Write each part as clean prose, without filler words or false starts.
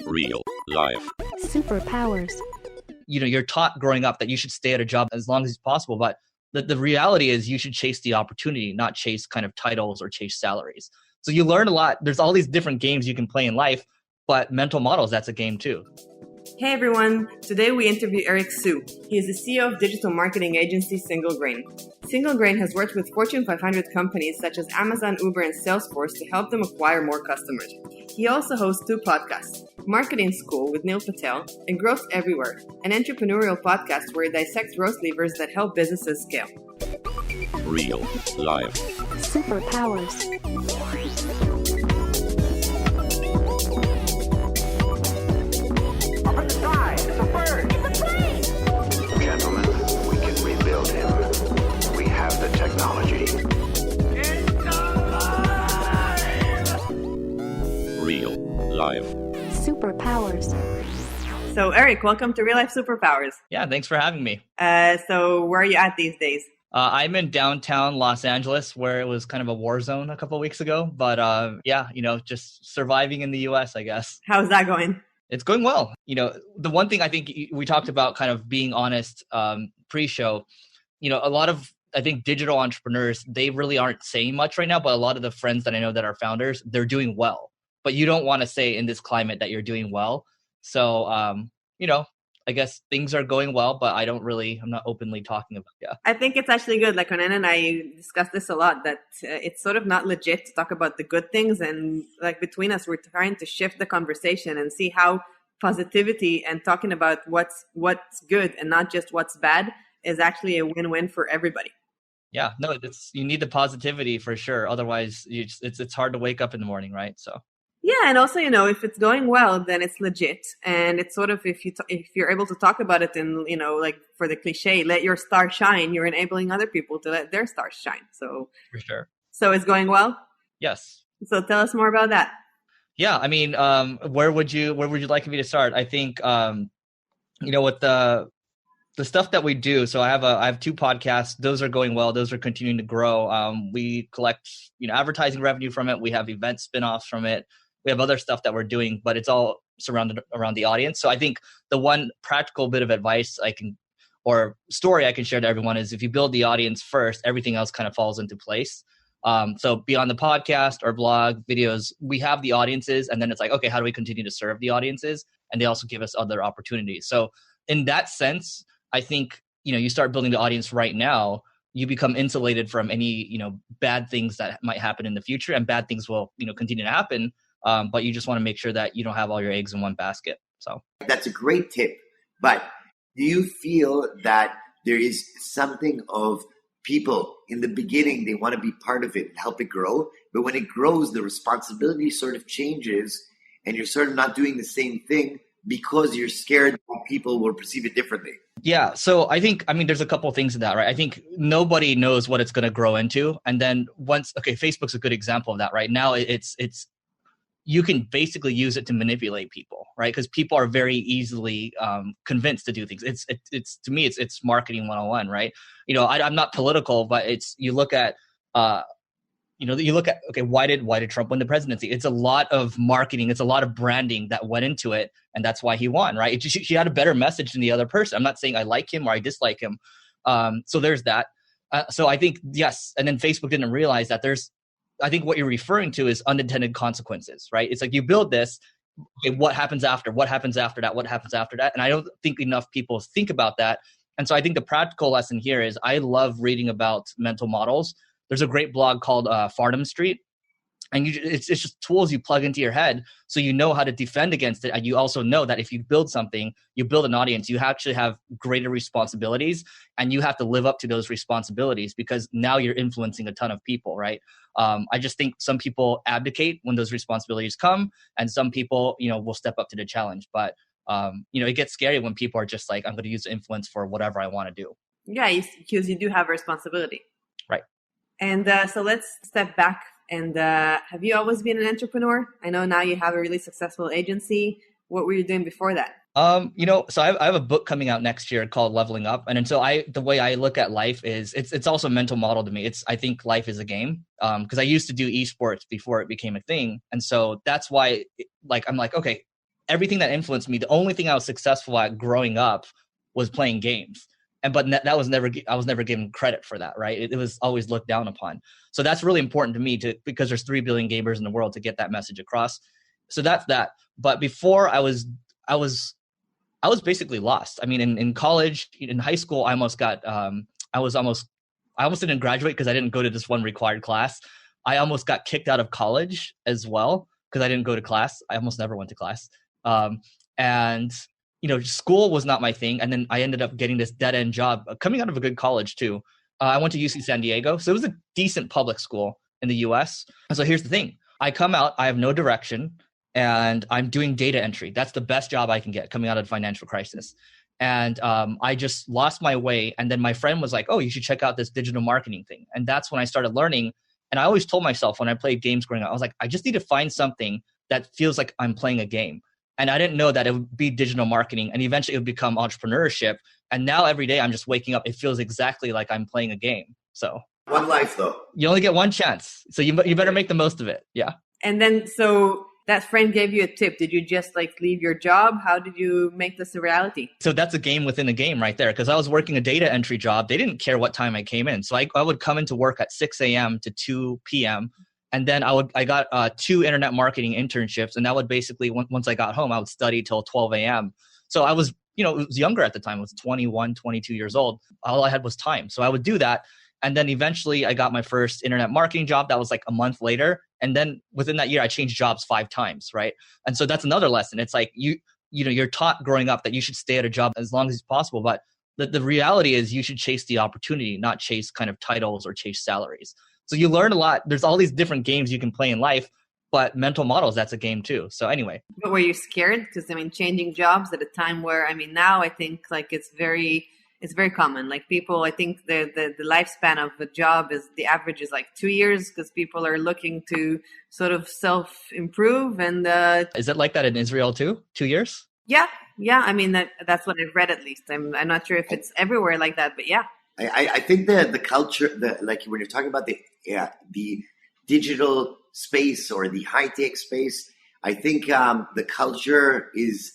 Real life. Superpowers. You're taught growing up that you should stay at a job as long as possible, but the reality is you should chase the opportunity, not chase kind of titles or chase salaries. So you learn a lot. There's all these different games you can play in life, but mental models, that's a game too. Hey everyone, today we interview Eric Siu. He is the CEO of digital marketing agency Single Grain. Single Grain has worked with Fortune 500 companies such as Amazon, Uber, and Salesforce to help them acquire more customers. He also hosts 2 podcasts, Marketing School with Neil Patel and Growth Everywhere, an entrepreneurial podcast where he dissects growth levers that help businesses scale. Real life. Superpowers. Gentlemen, we can rebuild him. We have the technology. Real life. Superpowers. So Eric, welcome to Real Life Superpowers. Yeah, thanks for having me. So where are you at these days? I'm in downtown Los Angeles, where it was kind of a war zone a couple of weeks ago. But just surviving in the US, I guess. How's that going? It's going well. The one thing I think we talked about kind of being honest pre-show, a lot of, I think, digital entrepreneurs, they really aren't saying much right now, but a lot of the friends that I know that are founders, they're doing well. But you don't want to say in this climate that you're doing well. So, I guess things are going well, but I'm not openly talking about it. Yeah. I think it's actually good. Like Conan and I discuss this a lot, that it's sort of not legit to talk about the good things. And like between us, we're trying to shift the conversation and see how positivity and talking about what's good and not just what's bad is actually a win-win for everybody. Yeah, no, you need the positivity for sure. Otherwise, it's hard to wake up in the morning, right? So. Yeah, and also, if it's going well, then it's legit. And it's sort of, if you're able to talk about it and, like for the cliche, let your star shine, you're enabling other people to let their stars shine. So for sure. So it's going well? Yes. So tell us more about that. Yeah, I mean, where would you like me to start? I think, with the stuff that we do. So I have 2 podcasts. Those are going well. Those are continuing to grow. We collect, advertising revenue from it. We have event spinoffs from it. We have other stuff that we're doing, but it's all surrounded around the audience. So I think the one practical bit of advice or story I can share to everyone is if you build the audience first, everything else kind of falls into place. So beyond the podcast or blog videos, we have the audiences, and then it's like, okay, how do we continue to serve the audiences? And they also give us other opportunities. So in that sense, I think, you start building the audience right now, you become insulated from any, bad things that might happen in the future, and bad things will, continue to happen. But you just want to make sure that you don't have all your eggs in one basket. So that's a great tip. But do you feel that there is something of people in the beginning, they want to be part of it and help it grow. But when it grows, the responsibility sort of changes and you're sort of not doing the same thing because you're scared that people will perceive it differently. Yeah. So there's a couple of things in that, right? I think nobody knows what it's going to grow into. And then Facebook's a good example of that, right? Now it's you can basically use it to manipulate people, right? Because people are very easily convinced to do things. It's to me, it's marketing 101, right? I'm not political, but you look at, why did Trump win the presidency? It's a lot of marketing. It's a lot of branding that went into it. And that's why he won, right? She had a better message than the other person. I'm not saying I like him or I dislike him. So there's that. So I think, yes. And then Facebook didn't realize that I think what you're referring to is unintended consequences, right? It's like you build this, okay, what happens after? What happens after that? What happens after that? And I don't think enough people think about that. And so I think the practical lesson here is I love reading about mental models. There's a great blog called Farnham Street. And it's just tools you plug into your head so you know how to defend against it. And you also know that if you build something, you build an audience, you actually have greater responsibilities and you have to live up to those responsibilities because now you're influencing a ton of people, right? I just think some people abdicate when those responsibilities come and some people, will step up to the challenge. But, it gets scary when people are just like, I'm going to use influence for whatever I want to do. Yeah, because you do have a responsibility. Right. And so let's step back. And have you always been an entrepreneur? I know now you have a really successful agency. What were you doing before that? So I have a book coming out next year called Leveling Up. And so the way I look at life is it's also a mental model to me. I think life is a game. Cause I used to do esports before it became a thing. And so that's why I'm like, okay, everything that influenced me, the only thing I was successful at growing up was playing games. But I was never given credit for that, right? It was always looked down upon. So that's really important to me because there's 3 billion gamers in the world, to get that message across. So that's that. But before I was basically lost. I mean, in college, in high school, I almost didn't graduate because I didn't go to this one required class. I almost got kicked out of college as well because I didn't go to class. I almost never went to class. And school was not my thing. And then I ended up getting this dead end job coming out of a good college too. I went to UC San Diego. So it was a decent public school in the US. And so here's the thing. I come out, I have no direction, and I'm doing data entry. That's the best job I can get coming out of the financial crisis. And I just lost my way. And then my friend was like, oh, you should check out this digital marketing thing. And that's when I started learning. And I always told myself when I played games growing up, I was like, I just need to find something that feels like I'm playing a game. And I didn't know that it would be digital marketing, and eventually it would become entrepreneurship. And now every day I'm just waking up, it feels exactly like I'm playing a game. So One life, though. you only get one chance. So you better make the most of it. Yeah. And then, so that friend gave you a tip. Did you just like leave your job? How did you make this a reality? So that's a game within a game right there. Because I was working a data entry job. They didn't care what time I came in. So I would come into work at 6 a.m. to 2 p.m. And then I got 2 internet marketing internships. And that would basically, once I got home, I would study till 12 a.m. So I was, it was younger at the time. I was 21, 22 years old. All I had was time. So I would do that. And then eventually I got my first internet marketing job. That was like a month later. And then within that year, I changed jobs 5 times, right? And so that's another lesson. It's like, you're taught growing up that you should stay at a job as long as possible. But the reality is you should chase the opportunity, not chase kind of titles or chase salaries. So you learn a lot. There's all these different games you can play in life, but mental models, that's a game too. So anyway. But were you scared? Because changing jobs at a time where, now I think like it's very common. Like people, I think the lifespan of a job the average is like 2 years, because people are looking to sort of self-improve. And is it like that in Israel too? 2 years? Yeah. That's what I've read, at least. I'm not sure if it's everywhere like that, but yeah. I think the culture, like when you're talking about the digital space or the high tech space, I think the culture is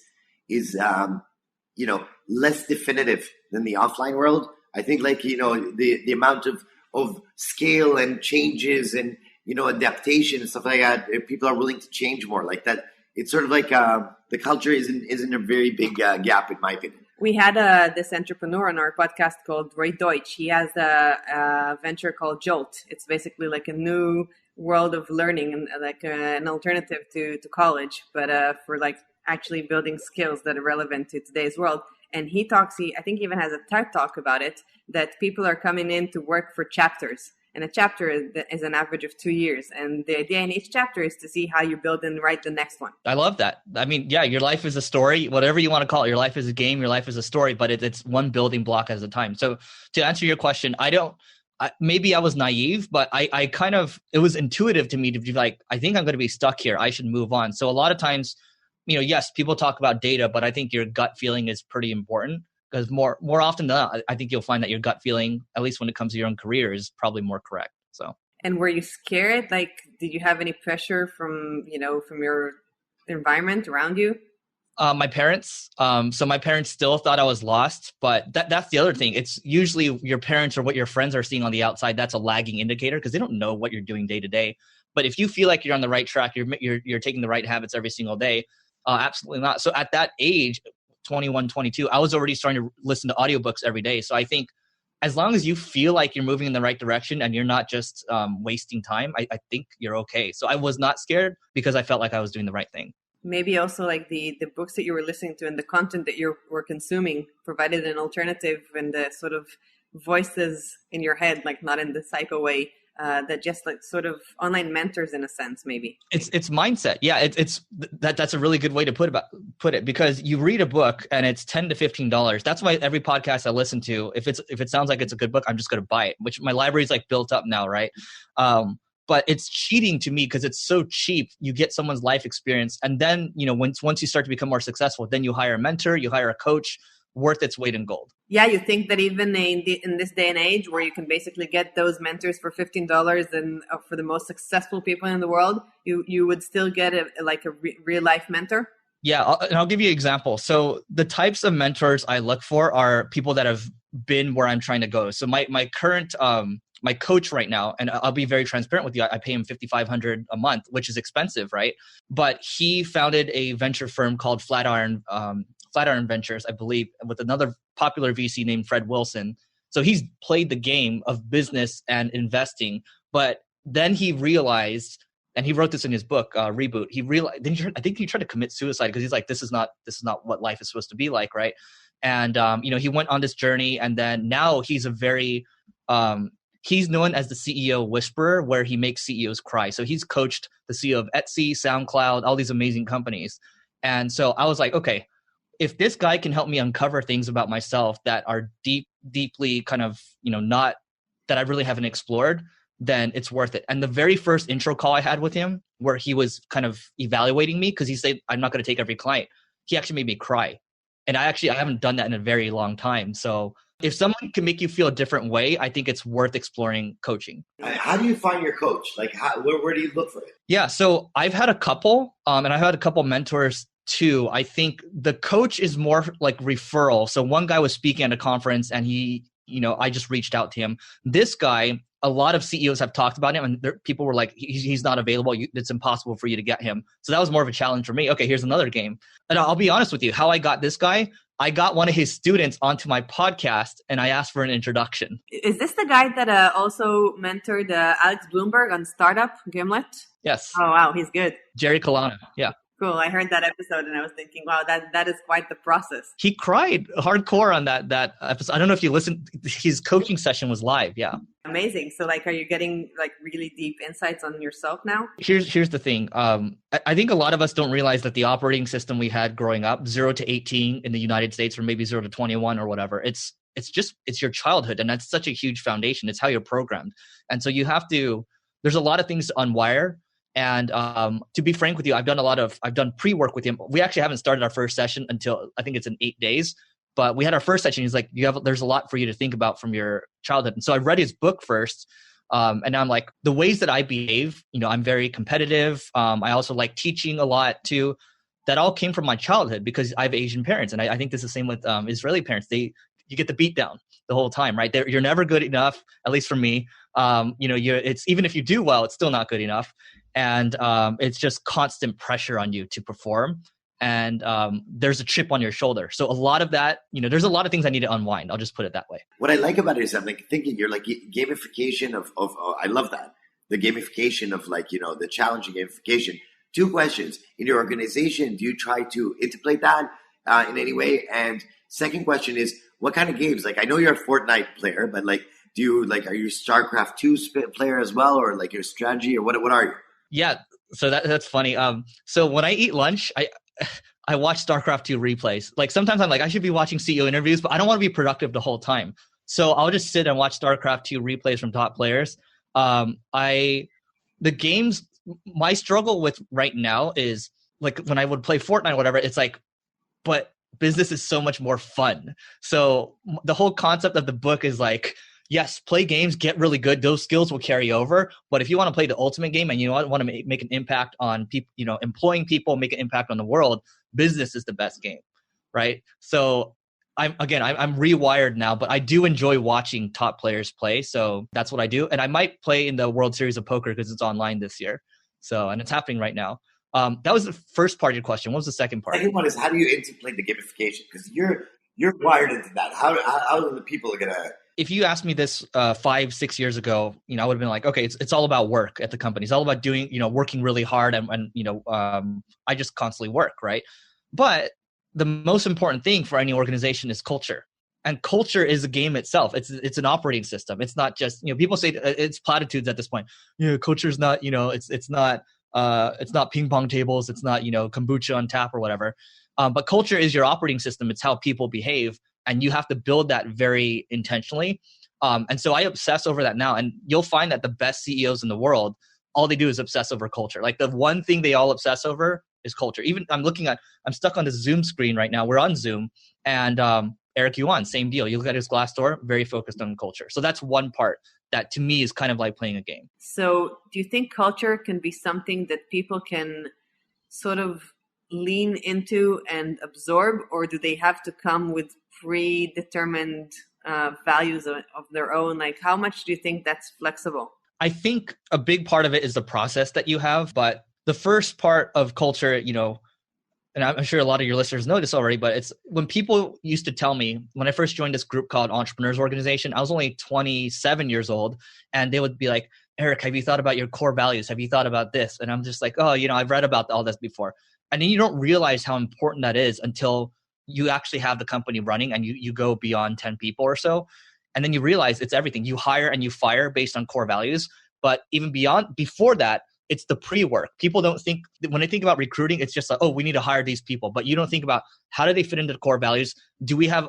less definitive than the offline world. I think the amount of scale and changes and adaptation and stuff like that, people are willing to change more like that. It's sort of like the culture isn't a very big gap, in my opinion. We had this entrepreneur on our podcast called Roy Deutsch. He has a venture called Jolt. It's basically like a new world of learning and like an alternative to college, but for like actually building skills that are relevant to today's world. And he I think even has a TED Talk about it, that people are coming in to work for chapters. And a chapter is an average of 2 years. And the idea in each chapter is to see how you build and write the next one. I love that. Your life is a story, whatever you want to call it. Your life is a game, your life is a story, but it's one building block at a time. So to answer your question, maybe I was naive, but it was intuitive to me to be like, I think I'm going to be stuck here. I should move on. So a lot of times, yes, people talk about data, but I think your gut feeling is pretty important. Because more often than not, I think you'll find that your gut feeling, at least when it comes to your own career, is probably more correct. So. And were you scared? Like, did you have any pressure from your environment around you? My parents. So my parents still thought I was lost, but that's the other thing. It's usually your parents or what your friends are seeing on the outside. That's a lagging indicator because they don't know what you're doing day to day. But if you feel like you're on the right track, you're taking the right habits every single day. Absolutely not. So at that age, 21, 22, I was already starting to listen to audiobooks every day. So I think as long as you feel like you're moving in the right direction and you're not just wasting time, I think you're okay. So I was not scared because I felt like I was doing the right thing. Maybe also like the books that you were listening to and the content that you were consuming provided an alternative, and the sort of voices in your head, like not in the psycho way, that just like sort of online mentors in a sense, maybe. It's mindset. Yeah, that's a really good way to put it, because you read a book and it's $10 to $15. That's why every podcast I listen to, if it sounds like it's a good book, I'm just going to buy it, which my library is like built up now, right? But it's cheating to me because it's so cheap. You get someone's life experience, and then once you start to become more successful, then you hire a mentor, you hire a coach, worth its weight in gold. Yeah, you think that even in this day and age where you can basically get those mentors for $15, and for the most successful people in the world, you would still get a real life mentor? Yeah, and I'll give you an example. So the types of mentors I look for are people that have been where I'm trying to go. So my current my coach right now, and I'll be very transparent with you, I pay him $5,500 a month, which is expensive, right? But he founded a venture firm called Flatiron Ventures, I believe, with another popular VC named Fred Wilson. So he's played the game of business and investing, but then he realized, and he wrote this in his book, Reboot. He realized, I think he tried to commit suicide because he's like, this is not what life is supposed to be like, right? And he went on this journey, and then now he's a very he's known as the CEO whisperer, where he makes CEOs cry. So he's coached the CEO of Etsy, SoundCloud, all these amazing companies. And so I was like, okay, if this guy can help me uncover things about myself that are deeply kind of, not that I really haven't explored, then it's worth it. And the very first intro call I had with him, where he was kind of evaluating me, because he said, I'm not going to take every client, he actually made me cry. And I haven't done that in a very long time. So if someone can make you feel a different way, I think it's worth exploring coaching. How do you find your coach? Like, where do you look for it? Yeah, so I've had a couple, and I've had a couple mentors too. I think the coach is more like referral. So one guy was speaking at a conference, and I just reached out to him. This guy, a lot of CEOs have talked about him, and people were like, he's not available. It's impossible for you to get him. So that was more of a challenge for me. Okay, here's another game. And I'll be honest with you, how I got this guy, I got one of his students onto my podcast, and I asked for an introduction. Is this the guy that also mentored Alex Bloomberg on Startup Gimlet? Yes. Oh, wow. He's good. Jerry Colana. Yeah. Cool. I heard that episode and I was thinking, wow, that is quite the process. He cried hardcore on that episode. I don't know if you listened. His coaching session was live. Yeah. Amazing. So are you getting really deep insights on yourself now? Here's the thing. I think a lot of us don't realize that the operating system we had growing up, 0 to 18 in the United States, or maybe 0 to 21 or whatever, it's your childhood. And that's such a huge foundation. It's how you're programmed. And so there's a lot of things to unwire. And to be frank with you, I've done pre-work with him. We actually haven't started our first session until I think it's in 8 days. But we had our first session. He's like, there's a lot for you to think about from your childhood. And so I read his book first. And now I'm like, the ways that I behave, I'm very competitive. I also like teaching a lot too. That all came from my childhood because I have Asian parents. And I think this is the same with Israeli parents. You get the beat down the whole time, right? You're never good enough, at least for me. It's even if you do well, it's still not good enough. And it's just constant pressure on you to perform. And there's a chip on your shoulder. So a lot of that, there's a lot of things I need to unwind. I'll just put it that way. What I like about it is I'm thinking you're gamification of I love that. The gamification of the challenging gamification. 2 questions. In your organization, do you try to interplay that in any way? And second question is, what kind of games? I know you're a Fortnite player, but are you StarCraft 2 player as well, or your strategy, or what are you? Yeah, so that's funny. So when I eat lunch, I watch StarCraft 2 replays. Sometimes I'm like, I should be watching CEO interviews, but I don't want to be productive the whole time. So I'll just sit and watch StarCraft 2 replays from top players. The games, my struggle with right now is when I would play Fortnite or whatever, it's but business is so much more fun. So the whole concept of the book is yes, play games, get really good. Those skills will carry over. But if you want to play the ultimate game and you want to make an impact on people, employing people, make an impact on the world, business is the best game, right? So I'm rewired now, but I do enjoy watching top players play. So that's what I do. And I might play in the World Series of Poker because it's online this year. So, and it's happening right now. That was the first part of your question. What was the second part? The second one is, how do you interplay the gamification? Because you're wired into that. How are the people going to... If you asked me this 5-6 years ago, I would have been like, okay, it's all about work at the company. It's all about doing, working really hard and I just constantly work, right? But the most important thing for any organization is culture. And culture is a game itself. It's an operating system. It's not just, people say it's platitudes at this point. Culture is not, it's not ping pong tables. It's not, kombucha on tap or whatever. But culture is your operating system. It's how people behave. And you have to build that very intentionally. And so I obsess over that now. And you'll find that the best CEOs in the world, all they do is obsess over culture. The one thing they all obsess over is culture. Even I'm stuck on the Zoom screen right now. We're on Zoom. And Eric Yuan, same deal. You look at his Glassdoor, very focused on culture. So that's one part that to me is kind of like playing a game. So do you think culture can be something that people can sort of lean into and absorb, or do they have to come with predetermined values of their own? Like, how much do you think that's flexible? I think a big part of it is the process that you have, but the first part of culture, and I'm sure a lot of your listeners know this already, but it's when people used to tell me, when I first joined this group called Entrepreneurs Organization, I was only 27 years old, and they would be like, Eric, have you thought about your core values? Have you thought about this? And I'm just like, oh, I've read about all this before. And then you don't realize how important that is until you actually have the company running and you go beyond 10 people or so. And then you realize it's everything. You hire and you fire based on core values. But even before that, it's the pre-work. People don't think, when they think about recruiting, it's just like, oh, we need to hire these people. But you don't think about how do they fit into the core values? Do we have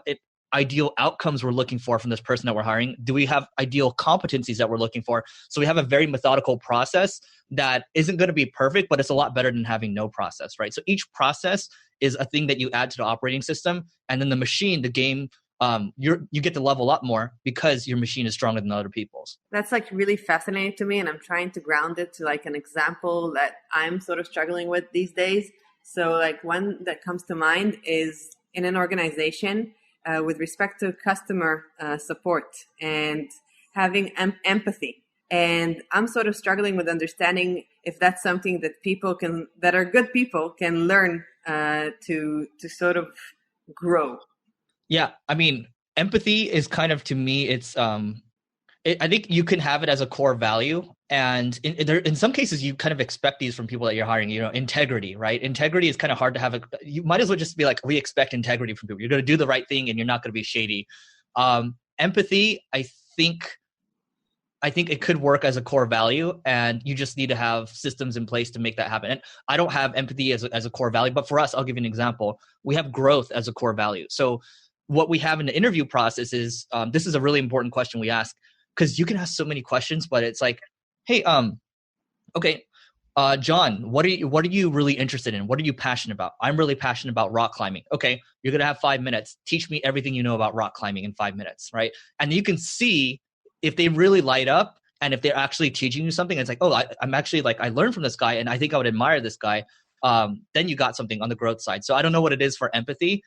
ideal outcomes we're looking for from this person that we're hiring? Do we have ideal competencies that we're looking for? So we have a very methodical process that isn't going to be perfect, but it's a lot better than having no process, right? So each process is a thing that you add to the operating system. And then the machine, the game, you get to level up more because your machine is stronger than other people's. That's like really fascinating to me, and I'm trying to ground it to like an example that I'm sort of struggling with these days. So like one that comes to mind is in an organization with respect to customer support and having empathy. And I'm sort of struggling with understanding if that's something that that are good people can learn to sort of grow. Yeah, I mean, empathy is kind of, to me, it's I think you can have it as a core value, and in some cases you kind of expect these from people that you're hiring. Integrity, right? Integrity is kind of hard to have. You might as well just be like, we expect integrity from people. You're going to do the right thing, and you're not going to be shady. Empathy, I think it could work as a core value, and you just need to have systems in place to make that happen. And I don't have empathy as a core value, but for us, I'll give you an example. We have growth as a core value. So what we have in the interview process is, this is a really important question we ask, because you can ask so many questions, but it's like, hey, okay, John, what are you really interested in? What are you passionate about? I'm really passionate about rock climbing. Okay, you're going to have 5 minutes. Teach me everything you know about rock climbing in 5 minutes, right? And you can see if they really light up and if they're actually teaching you something. It's like, oh, I'm actually like, I learned from this guy and I think I would admire this guy. Then you got something on the growth side. So I don't know what it is for empathy.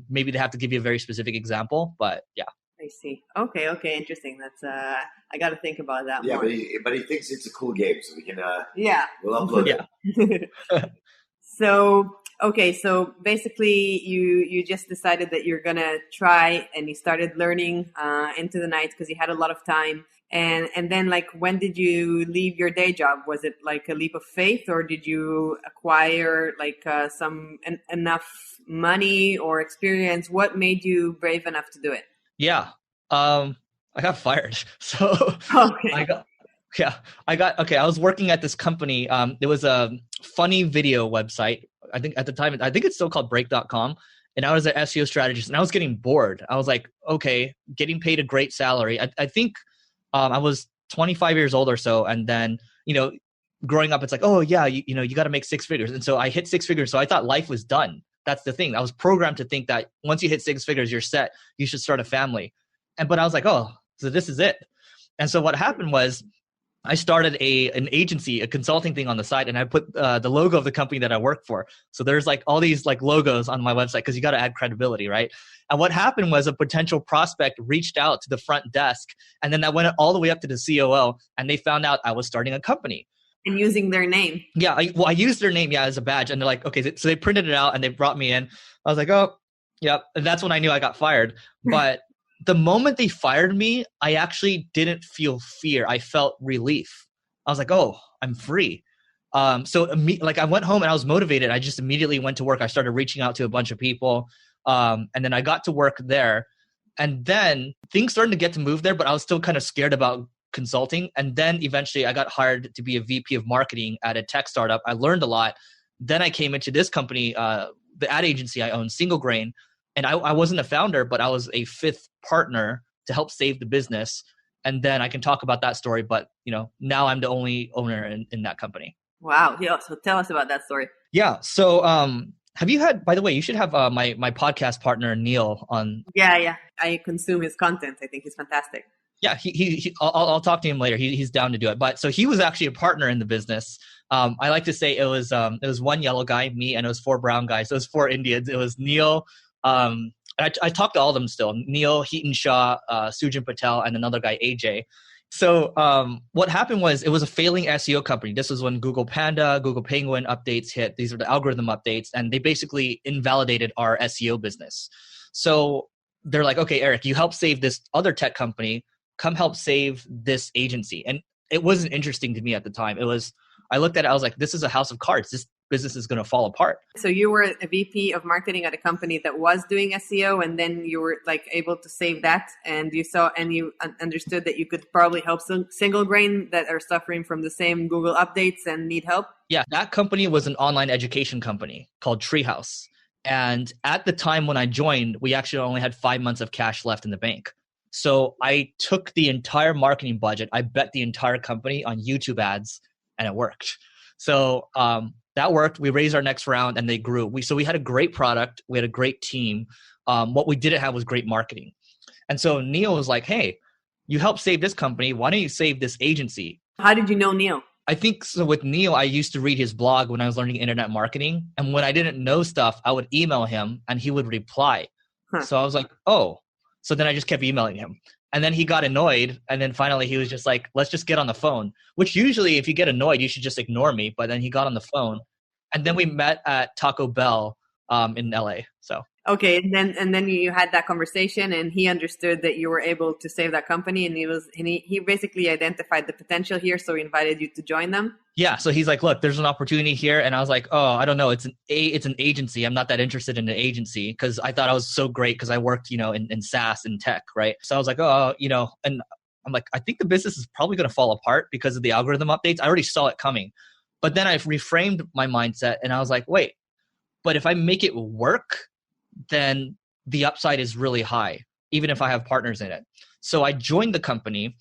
Maybe they have to give you a very specific example, but yeah. I see. Okay. Interesting. That's I got to think about that. Yeah, more. but he thinks it's a cool game, so we can. We'll upload it. So basically, you just decided that you're gonna try, and you started learning into the night because you had a lot of time. And then, like, when did you leave your day job? Was it like a leap of faith, or did you acquire like enough money or experience? What made you brave enough to do it? Yeah. I got fired. So okay. I was working at this company. It was a funny video website. I think at the time, I think it's still called break.com. And I was an SEO strategist, and I was getting bored. I was like, okay, getting paid a great salary. I think I was 25 years old or so. And then, growing up, it's like, oh yeah, you got to make 6 figures. And so I hit 6 figures. So I thought life was done. That's the thing. I was programmed to think that once you hit 6 figures, you're set. You should start a family. But I was like, oh, so this is it. And so what happened was I started an agency, a consulting thing on the side, and I put the logo of the company that I work for. So there's like all these like logos on my website because you got to add credibility, right? And what happened was a potential prospect reached out to the front desk, and then that went all the way up to the COO, and they found out I was starting a company. And using their name. Yeah, I used their name, as a badge. And they're like, okay, so they printed it out and they brought me in. I was like, oh, yep. And that's when I knew I got fired. But the moment they fired me, I actually didn't feel fear. I felt relief. I was like, oh, I'm free. So I went home and I was motivated. I just immediately went to work. I started reaching out to a bunch of people. And then I got to work there. And then things started to get to move there, but I was still kind of scared about consulting. And then eventually I got hired to be a VP of marketing at a tech startup. I learned a lot. Then I came into this company, the ad agency I own, Single Grain. And I wasn't a founder, but I was a 5th partner to help save the business. And then I can talk about that story. But, now I'm the only owner in that company. Wow. Yeah. So tell us about that story. Yeah. So have you had, by the way, you should have my podcast partner, Neil, on. Yeah. I consume his content. I think he's fantastic. Yeah, I'll talk to him later. He's down to do it. But so he was actually a partner in the business. I like to say it was one yellow guy, me, and it was 4 brown guys. So it was 4 Indians. It was Neil. I talked to all of them still. Neil, Heaton Shah, Sujin Patel, and another guy, AJ. So what happened was it was a failing SEO company. This was when Google Panda, Google Penguin updates hit. These are the algorithm updates, and they basically invalidated our SEO business. So they're like, okay, Eric, you helped save this other tech company. Come help save this agency. And it wasn't interesting to me at the time. I looked at it, I was like, this is a house of cards. This business is going to fall apart. So you were a VP of marketing at a company that was doing SEO, and then you were like able to save that, and you saw and you understood that you could probably help some single grain that are suffering from the same Google updates and need help. Yeah, that company was an online education company called Treehouse. And at the time when I joined, we actually only had 5 months of cash left in the bank. So I took the entire marketing budget, I bet the entire company on YouTube ads, and it worked. So that worked. We raised our next round and they grew. So we had a great product. We had a great team. What we didn't have was great marketing. And so Neil was like, hey, you helped save this company. Why don't you save this agency? How did you know Neil? I think so. With Neil, I used to read his blog when I was learning internet marketing. And when I didn't know stuff, I would email him and he would reply. So I was like, oh. So then I just kept emailing him. And then he got annoyed. And then finally he was just like, let's just get on the phone, which usually if you get annoyed, you should just ignore me. But then he got on the phone and then we met at Taco Bell in LA. So. Okay. And then you had that conversation and he understood that you were able to save that company, and he basically identified the potential here. So he invited you to join them. Yeah. So he's like, look, there's an opportunity here. And I was like, oh, I don't know. It's an agency. I'm not that interested in an agency because I thought I was so great because I worked, in SaaS and tech. Right. So I was like, oh, and I'm like, I think the business is probably going to fall apart because of the algorithm updates. I already saw it coming. But then I reframed my mindset and I was like, wait, but if I make it work, then the upside is really high, even if I have partners in it. So I joined the company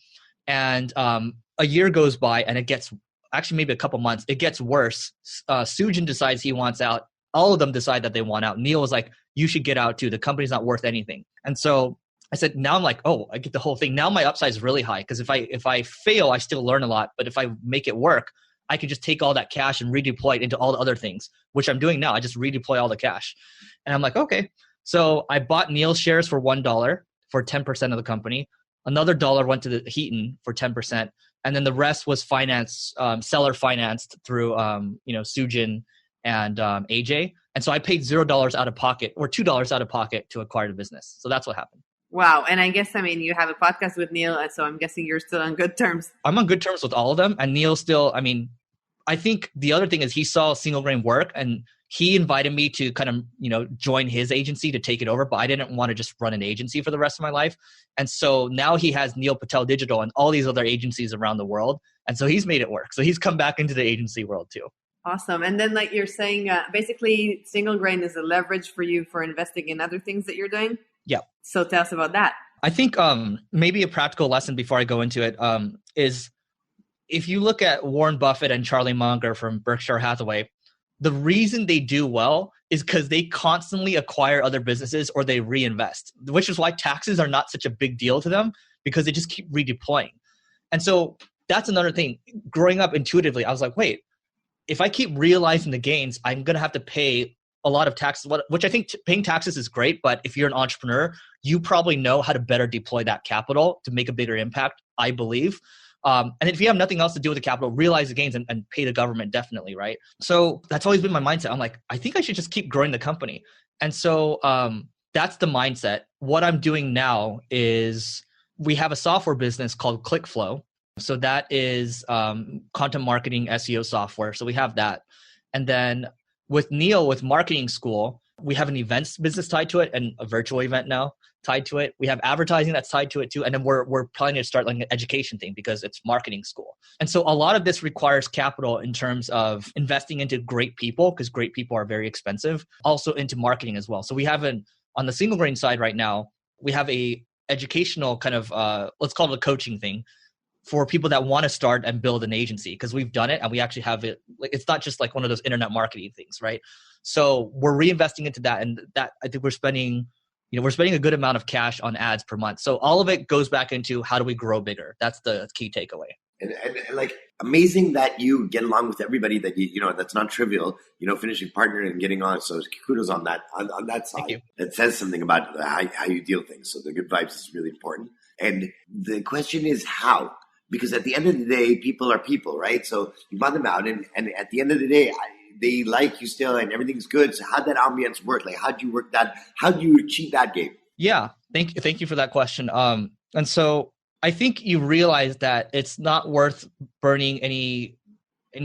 and a year goes by and it gets, actually maybe a couple months, it gets worse. Sujin decides he wants out. All of them decide that they want out. Neil was like, you should get out too. The company's not worth anything. And so I said, now I'm like, oh, I get the whole thing. Now my upside is really high because if I fail, I still learn a lot. But if I make it work, I could just take all that cash and redeploy it into all the other things, which I'm doing now. I just redeploy all the cash. And I'm like, okay. So I bought Neil's shares for $1 for 10% of the company. Another dollar went to the Heaton for 10%. And then the rest was financed, seller financed through, Sujin and AJ. And so I paid $0 out of pocket or $2 out of pocket to acquire the business. So that's what happened. Wow. And I guess, you have a podcast with Neil. And so I'm guessing you're still on good terms. I'm on good terms with all of them. And Neil still, I think the other thing is he saw single grain work and he invited me to kind of, join his agency to take it over, but I didn't want to just run an agency for the rest of my life. And so now he has Neil Patel Digital and all these other agencies around the world. And so he's made it work. So he's come back into the agency world too. Awesome. And then like you're saying, basically single grain is a leverage for you for investing in other things that you're doing. Yeah. So tell us about that. I think maybe a practical lesson before I go into it is if you look at Warren Buffett and Charlie Munger from Berkshire Hathaway, the reason they do well is because they constantly acquire other businesses or they reinvest, which is why taxes are not such a big deal to them because they just keep redeploying. And so that's another thing. Growing up intuitively, I was like, wait, if I keep realizing the gains, I'm going to have to pay a lot of taxes, which I think paying taxes is great. But if you're an entrepreneur, you probably know how to better deploy that capital to make a bigger impact, I believe. And if you have nothing else to do with the capital, realize the gains and pay the government, definitely, right? So that's always been my mindset. I'm like, I think I should just keep growing the company. And so that's the mindset. What I'm doing now is we have a software business called ClickFlow. So that is content marketing, SEO software. So we have that. And then with Neil, with marketing school, we have an events business tied to it and a virtual event now tied to it. We have advertising that's tied to it too. And then we're planning to start like an education thing because it's marketing school. And so a lot of this requires capital in terms of investing into great people because great people are very expensive. Also into marketing as well. So we have on the single grain side right now, we have a educational kind of, let's call it a coaching thing for people that want to start and build an agency because we've done it and we actually have it. Like, it's not just like one of those internet marketing things, right? So we're reinvesting into that. And that I think we're spending a good amount of cash on ads per month. So all of it goes back into how do we grow bigger? That's the key takeaway. And like amazing that you get along with everybody that that's not trivial, finishing partner and getting on. So kudos on that, on that side. Thank you. That says something about how you deal things. So the good vibes is really important. And the question is how, because at the end of the day, people are people, right? So you bond them out and at the end of the day, they like you still and everything's good. So how'd that ambience work? Like, how'd you work that? How'd you achieve that game? Yeah. Thank you for that question. And so I think you realize that it's not worth burning any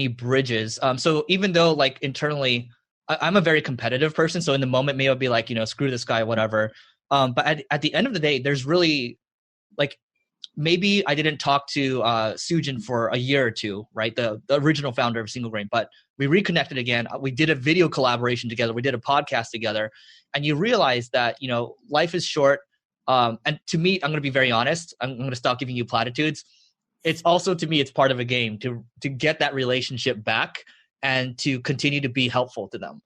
bridges. So even though like internally, I'm a very competitive person. So in the moment, maybe I'll be like, screw this guy, whatever. But at the end of the day, there's really like, maybe I didn't talk to Sujin for a year or two, right? The original founder of Single Grain, but we reconnected again. We did a video collaboration together. We did a podcast together. And you realize that, life is short. And to me, I'm going to be very honest. I'm going to stop giving you platitudes. It's also, to me, it's part of a game to get that relationship back and to continue to be helpful to them.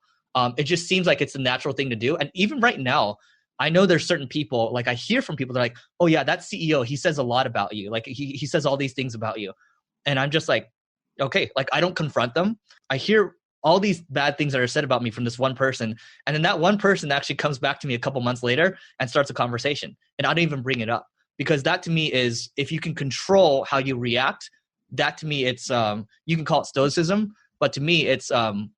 It just seems like it's a natural thing to do. And even right now, I know there's certain people, like I hear from people, they're like, oh yeah, that CEO, he says a lot about you. Like he says all these things about you. And I'm just like, okay, like I don't confront them. I hear all these bad things that are said about me from this one person. And then that one person actually comes back to me a couple months later and starts a conversation. And I don't even bring it up, because that to me is, if you can control how you react, that to me, it's, you can call it stoicism, but to me, it's an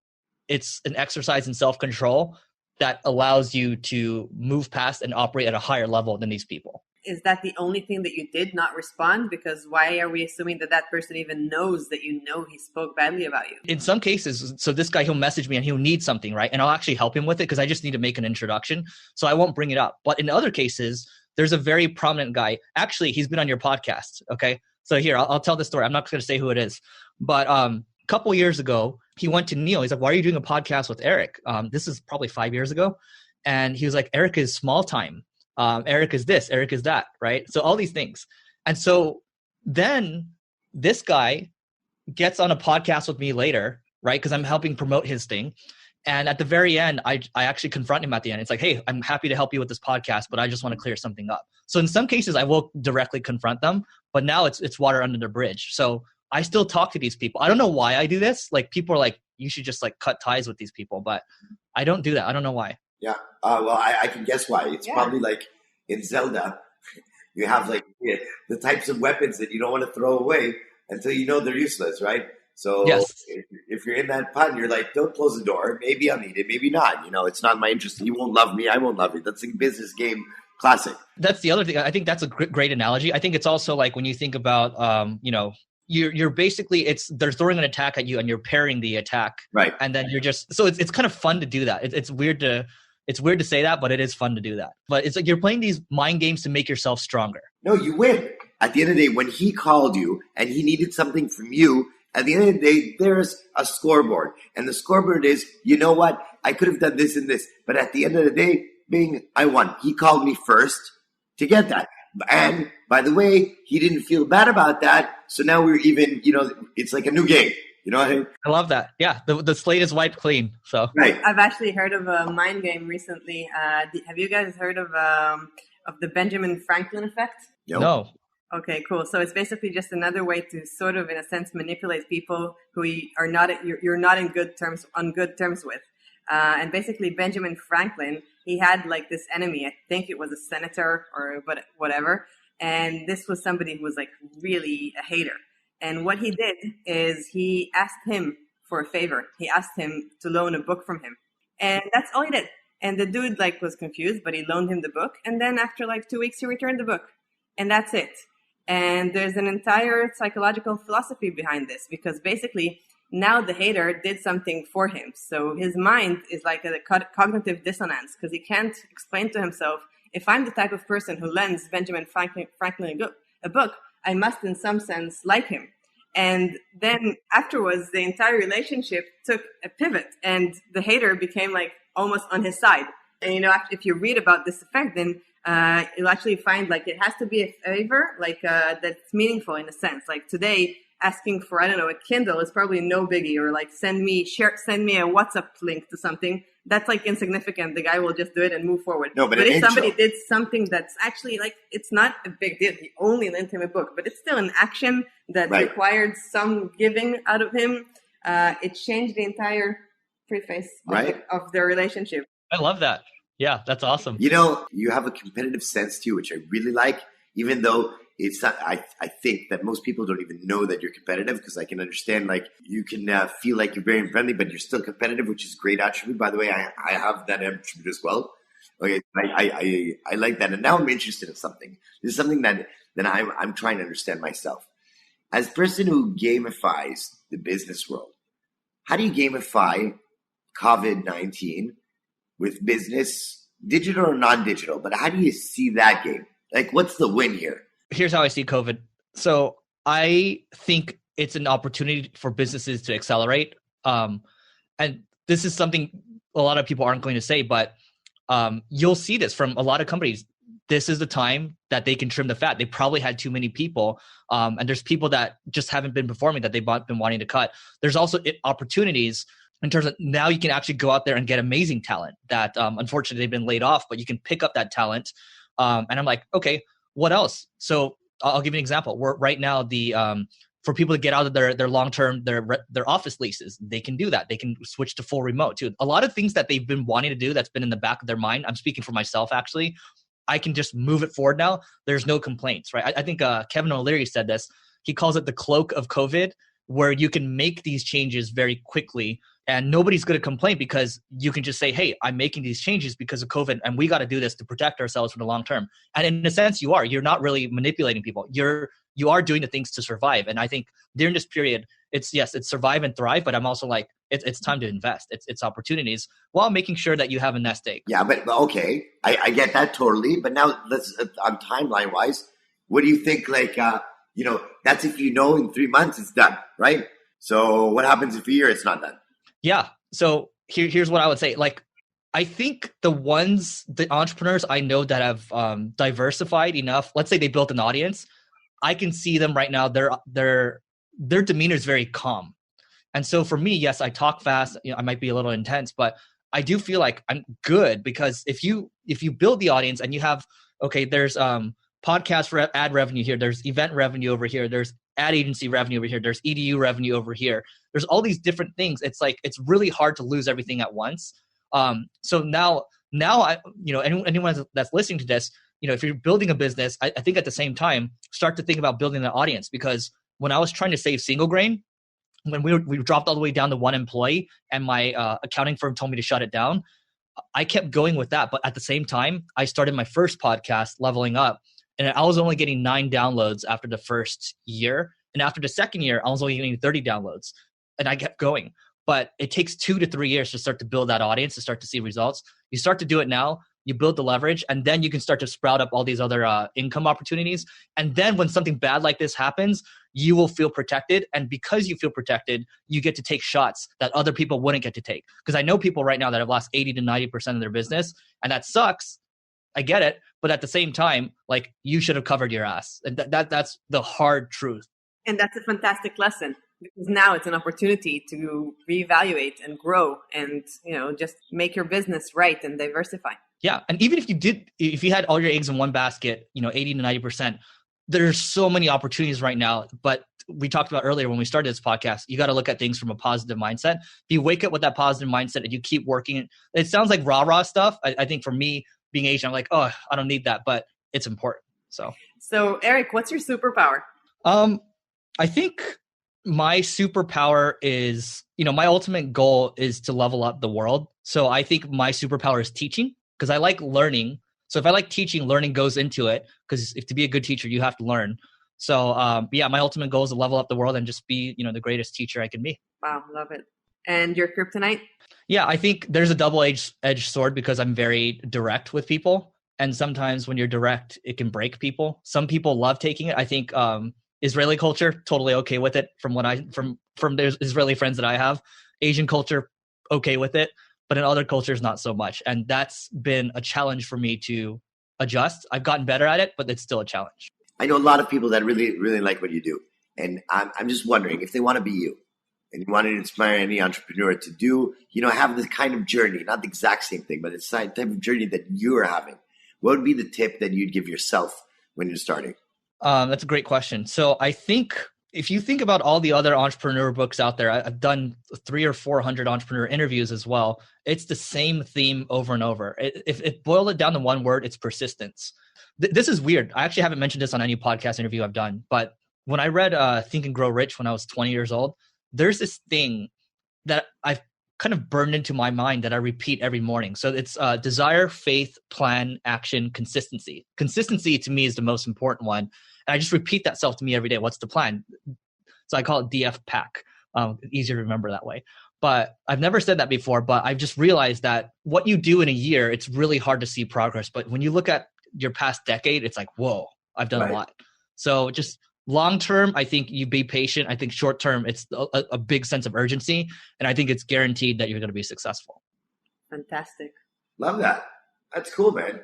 exercise in self-control that allows you to move past and operate at a higher level than these people. Is that the only thing that you did not respond? Because why are we assuming that person even knows that he spoke badly about you? In some cases, so this guy, he'll message me and he'll need something, right? And I'll actually help him with it because I just need to make an introduction. So I won't bring it up. But in other cases, there's a very prominent guy. Actually, he's been on your podcast, okay? So here, I'll tell the story. I'm not going to say who it is. But a couple years ago, he went to Neil. He's like, why are you doing a podcast with Eric? This is probably 5 years ago. And he was like, Eric is small time. Eric is this, Eric is that, right? So all these things. And so then this guy gets on a podcast with me later, right? Because I'm helping promote his thing. And at the very end, I actually confront him at the end. It's like, hey, I'm happy to help you with this podcast, but I just want to clear something up. So in some cases, I will directly confront them, but now it's water under the bridge. So I still talk to these people. I don't know why I do this. Like people are like, you should just like cut ties with these people, but I don't do that. I don't know why. Yeah. Well, I can guess why. It's probably like in Zelda, you have like the types of weapons that you don't want to throw away until you know they're useless, right? So yes. if you're in that pun, you're like, don't close the door. Maybe I'll need it, maybe not. It's not my interest. You won't love me. I won't love you. That's a business game classic. That's the other thing. I think that's a great analogy. I think it's also like when you think about, you're basically, they're throwing an attack at you and you're parrying the attack. Right. And then you're just, so it's kind of fun to do that. It's weird to say that, but it is fun to do that. But it's like you're playing these mind games to make yourself stronger. No, you win. At the end of the day, when he called you and he needed something from you, at the end of the day, there's a scoreboard. And the scoreboard is, you know what? I could have done this and this. But at the end of the day, I won. He called me first to get that. And by the way, he didn't feel bad about that. So now we're even, it's like a new game. You know what I mean? I love that. Yeah. The slate is wiped clean. So right. I've actually heard of a mind game recently. Have you guys heard of the Benjamin Franklin effect? No. Okay, cool. So it's basically just another way to sort of, in a sense, manipulate people who are not you're not on good terms with. And basically, Benjamin Franklin, he had like this enemy. I think it was a senator or whatever. And this was somebody who was like really a hater. And what he did is he asked him for a favor. He asked him to loan a book from him. And that's all he did. And the dude like was confused, but he loaned him the book. And then after like 2 weeks, he returned the book. And that's it. And there's an entire psychological philosophy behind this, because basically now the hater did something for him. So his mind is like a cognitive dissonance, because he can't explain to himself, if I'm the type of person who lends Benjamin Franklin a book, I must in some sense like him. And then afterwards, the entire relationship took a pivot and the hater became like almost on his side. And, if you read about this effect, then you'll actually find like it has to be a favor, like that's meaningful in a sense. Like today, asking for, I don't know, a Kindle is probably no biggie, or like send me a WhatsApp link to something. That's like insignificant. The guy will just do it and move forward. No, but if intro. somebody did something that's actually like, it's not a big deal. He only an intimate book, but it's still an action that required some giving out of him. It changed the entire preface of their relationship. I love that. Yeah, that's awesome. You know, you have a competitive sense too, which I really like, even though it's not, I think that most people don't even know that you're competitive, because I can understand, like, you can feel like you're very friendly, but you're still competitive, which is a great attribute. By the way, I have that attribute as well. Okay, I like that. And now I'm interested in something. This is something that I'm trying to understand myself. As a person who gamifies the business world, how do you gamify COVID-19 with business, digital or non-digital? But how do you see that game? Like, what's the win here? Here's how I see COVID. So I think it's an opportunity for businesses to accelerate. And this is something a lot of people aren't going to say, but you'll see this from a lot of companies. This is the time that they can trim the fat. They probably had too many people. And there's people that just haven't been performing that they've been wanting to cut. There's also opportunities in terms of now you can actually go out there and get amazing talent that unfortunately they've been laid off, but you can pick up that talent. And I'm like, okay, what else? So I'll give you an example. We're right now for people to get out of their long-term, their office leases, they can do that. They can switch to full remote too. A lot of things that they've been wanting to do that's been in the back of their mind. I'm speaking for myself, actually. I can just move it forward now. There's no complaints, right? I think Kevin O'Leary said this. He calls it the cloak of COVID, where you can make these changes very quickly and nobody's going to complain, because you can just say, hey, I'm making these changes because of COVID and we got to do this to protect ourselves for the long term. And in a sense, you're not really manipulating people. You are doing the things to survive. And I think during this period, it's survive and thrive, but I'm also like, it's time to invest. It's opportunities while making sure that you have a nest egg. Yeah, but okay. I get that totally. But now let's, on timeline wise, what do you think? Like, that's if in 3 months it's done, right? So what happens if a year it's not done? Yeah. So here's what I would say. Like, I think the entrepreneurs I know that have diversified enough, let's say they built an audience, I can see them right now. Their demeanor is very calm. And so for me, yes, I talk fast. I might be a little intense, but I do feel like I'm good, because if you build the audience and you have, okay, there's podcast ad revenue here, there's event revenue over here, there's ad agency revenue over here, there's EDU revenue over here, there's all these different things. It's like, it's really hard to lose everything at once. So now anyone that's listening to this, if you're building a business, I think at the same time, start to think about building an audience. Because when I was trying to save Single Grain, when we dropped all the way down to one employee and my accounting firm told me to shut it down, I kept going with that. But at the same time, I started my first podcast, Leveling Up, and I was only getting 9 downloads after the first year. And after the second year, I was only getting 30 downloads. And I kept going. But it takes 2 to 3 years to start to build that audience, to start to see results. You start to do it now, you build the leverage, and then you can start to sprout up all these other income opportunities. And then when something bad like this happens, you will feel protected. And because you feel protected, you get to take shots that other people wouldn't get to take. Because I know people right now that have lost 80 to 90% of their business, and that sucks. I get it. But at the same time, like, you should have covered your ass. And that's the hard truth. And that's a fantastic lesson, because now it's an opportunity to reevaluate and grow and, just make your business right and diversify. Yeah. And even if you had all your eggs in one basket, 80 to 90%, there's so many opportunities right now. But we talked about earlier when we started this podcast, you got to look at things from a positive mindset. If you wake up with that positive mindset and you keep working, it sounds like rah-rah stuff. I think for me, being Asian, I'm like, oh, I don't need that, but it's important. So Eric, what's your superpower? I think my superpower is, my ultimate goal is to level up the world. So I think my superpower is teaching, because I like learning. So if I like teaching, learning goes into it, because if to be a good teacher, you have to learn. So my ultimate goal is to level up the world and just be, the greatest teacher I can be. Wow, love it. And your kryptonite? Yeah, I think there's a double-edged sword, because I'm very direct with people. And sometimes when you're direct, it can break people. Some people love taking it. I think Israeli culture, totally okay with it from the Israeli friends that I have. Asian culture, okay with it. But in other cultures, not so much. And that's been a challenge for me to adjust. I've gotten better at it, but it's still a challenge. I know a lot of people that really, really like what you do. And I'm just wondering if they want to be you and you want to inspire any entrepreneur to do, have this kind of journey, not the exact same thing, but the type of journey that you're having. What would be the tip that you'd give yourself when you're starting? That's a great question. So I think if you think about all the other entrepreneur books out there, I've done 300 or 400 entrepreneur interviews as well. It's the same theme over and over. If it boiled it down to one word, it's persistence. This is weird. I actually haven't mentioned this on any podcast interview I've done, but when I read Think and Grow Rich when I was 20 years old, there's this thing that I've kind of burned into my mind that I repeat every morning. So it's desire, faith, plan, action, consistency. Consistency to me is the most important one. And I just repeat that self to me every day. What's the plan? So I call it DF PAC. Easier to remember that way. But I've never said that before, but I've just realized that what you do in a year, it's really hard to see progress. But when you look at your past decade, it's like, whoa, I've done a lot. So just long term, I think you be patient. I think short term, it's a big sense of urgency. And I think it's guaranteed that you're going to be successful. Fantastic. Love that. That's cool, man.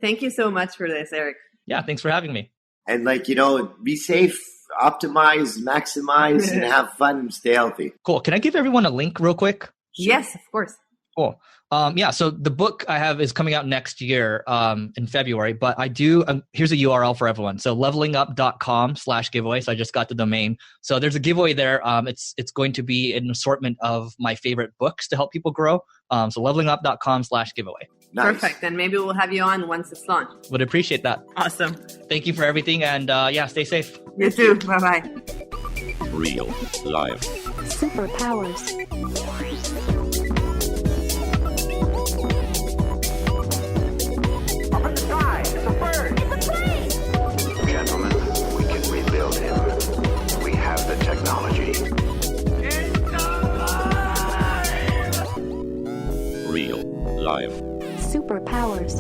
Thank you so much for this, Eric. Yeah, thanks for having me. And be safe, optimize, maximize, and have fun and stay healthy. Cool. Can I give everyone a link real quick? Yes, of course. Cool. So the book I have is coming out next year in February, but I do, here's a URL for everyone. So levelingup.com/giveaway. So I just got the domain. So there's a giveaway there. It's going to be an assortment of my favorite books to help people grow. So levelingup.com/giveaway. Nice. Perfect. And maybe we'll have you on once it's launched. Would appreciate that. Awesome. Thank you for everything. And stay safe. You too. Bye-bye. Real life. Superpowers. Gentlemen, we can rebuild him. We have the technology. Real life. Superpowers.